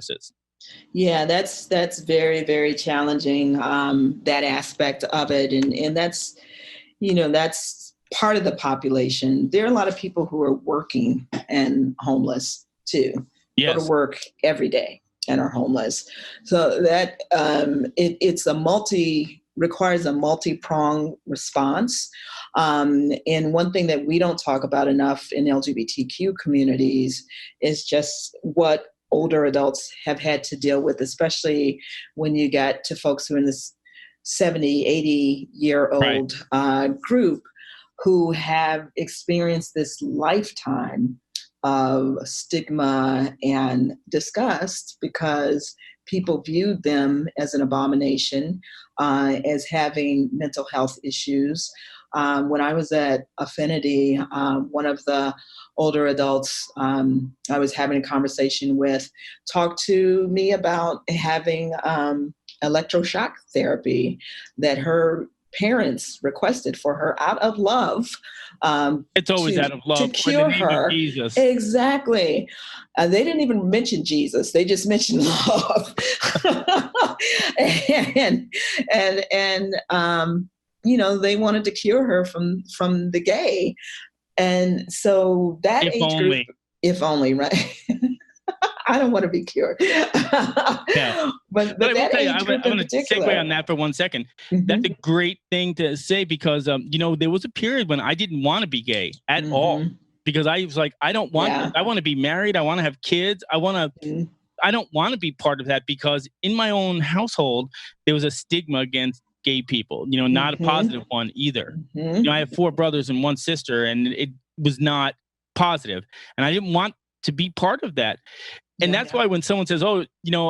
services. Yeah, that's very, very challenging, that aspect of it. And that's, that's part of the population. There are a lot of people who are working and homeless too. Go to work every day and are homeless. So that requires a multi-pronged response. And one thing that we don't talk about enough in LGBTQ communities is just what older adults have had to deal with, especially when you get to folks who are in this 70, 80-year-old group who have experienced this lifetime of stigma and disgust because people viewed them as an abomination, as having mental health issues. When I was at Affinity, one of the older adults I was having a conversation with talked to me about having electroshock therapy that her parents requested for her out of love. It's always out of love. To cure her. Jesus. Exactly. They didn't even mention Jesus. They just mentioned love. and they wanted to cure her from the gay. And so that if only, right? I don't want to be cured. Yeah. But I will tell you, I'm going to segue on that for 1 second. Mm-hmm. That's a great thing to say because, there was a period when I didn't want to be gay at all because I was like, I don't want this. I want to be married. I want to have kids. I don't want to be part of that because in my own household, there was a stigma against gay people, not a positive one either. Mm-hmm. I have 4 brothers and 1 sister and it was not positive. And I didn't want to be part of that. And that's why when someone says, "Oh,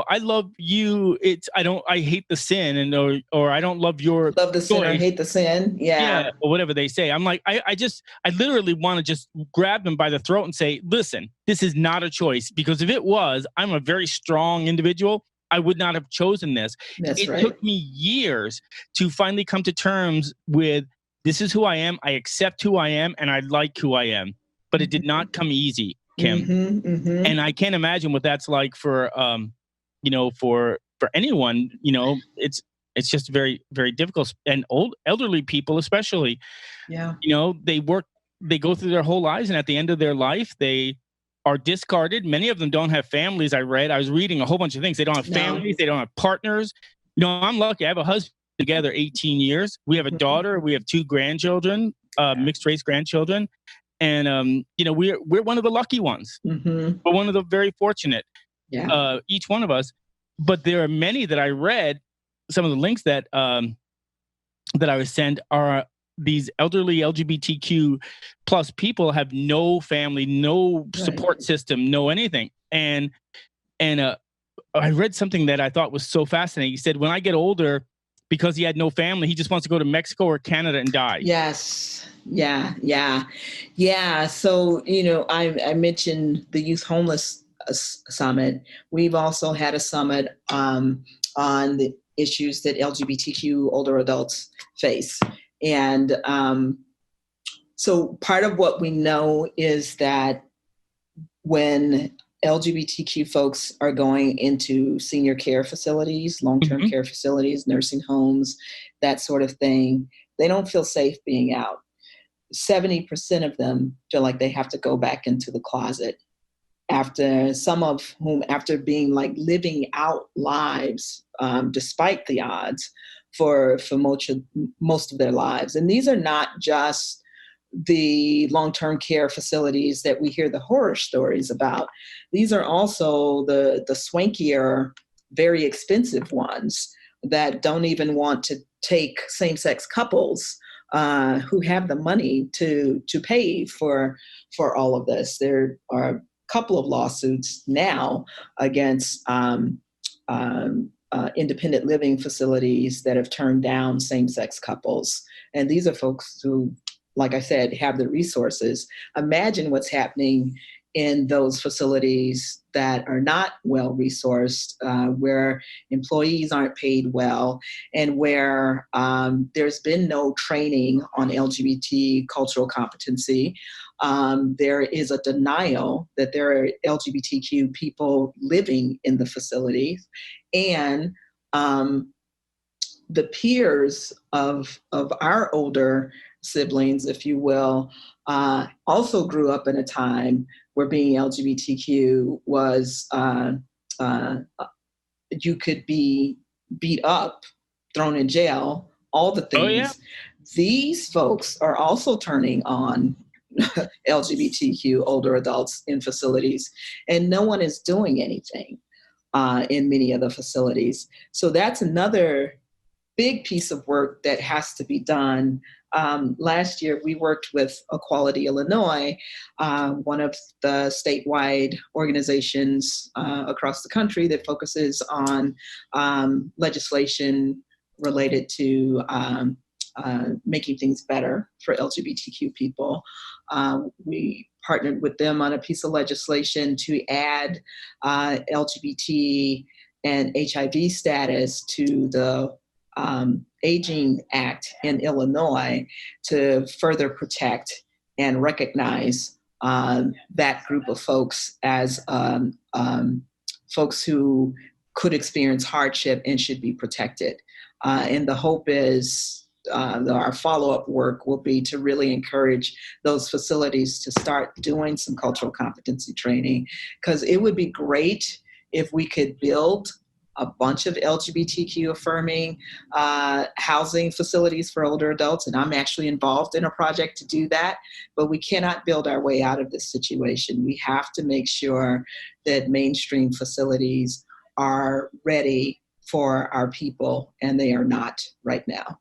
I love you," I hate the sin, or I don't love your love the sin or hate the sin, or whatever they say. I'm like, I literally want to just grab them by the throat and say, "Listen, this is not a choice because if it was, I'm a very strong individual. I would not have chosen this." It took me years to finally come to terms with this is who I am. I accept who I am, and I like who I am. But it did not come easy, Kim. And I can't imagine what that's like for anyone. It's just very, very difficult. And elderly people, especially, they go through their whole lives, and at the end of their life, they are discarded. Many of them don't have families. I was reading a whole bunch of things. They don't have families. They don't have partners. I'm lucky. I have a husband together 18 years. We have a daughter. We have 2 grandchildren, mixed race grandchildren. And, we're one of the lucky ones. We're one of the very fortunate, each one of us. But there are many that I read, some of the links that I was sent are these elderly LGBTQ plus people have no family, no support system, no anything. And I read something that I thought was so fascinating. He said, when I get older, because he had no family, he just wants to go to Mexico or Canada and die. Yes. Yeah. So, I mentioned the Youth Homeless Summit. We've also had a summit on the issues that LGBTQ older adults face. And so part of what we know is that when LGBTQ folks are going into senior care facilities, long-term care facilities, nursing homes, that sort of thing, they don't feel safe being out. 70% of them feel like they have to go back into the closet some of whom being like living out lives, despite the odds for most of their lives. And these are not just the long-term care facilities that we hear the horror stories about. These are also the swankier, very expensive ones that don't even want to take same-sex couples who have the money to pay for all of this. There are a couple of lawsuits now against independent living facilities that have turned down same-sex couples. And these are folks who, like I said, have the resources. Imagine what's happening in those facilities that are not well resourced, where employees aren't paid well, and where there's been no training on LGBT cultural competency. There is a denial that there are LGBTQ people living in the facilities, and the peers of our older siblings, if you will, also grew up in a time where being LGBTQ was, you could be beat up, thrown in jail, all the things. Oh, yeah. These folks are also turning on LGBTQ older adults in facilities, and no one is doing anything in many of the facilities. So that's another big piece of work that has to be done. Last year, we worked with Equality Illinois, one of the statewide organizations across the country that focuses on legislation related to making things better for LGBTQ people. We partnered with them on a piece of legislation to add LGBT and HIV status to the Aging Act in Illinois to further protect and recognize that group of folks as folks who could experience hardship and should be protected. And the hope is our follow-up work will be to really encourage those facilities to start doing some cultural competency training, because it would be great if we could build a bunch of LGBTQ affirming housing facilities for older adults. And I'm actually involved in a project to do that, but we cannot build our way out of this situation. We have to make sure that mainstream facilities are ready for our people, and they are not right now.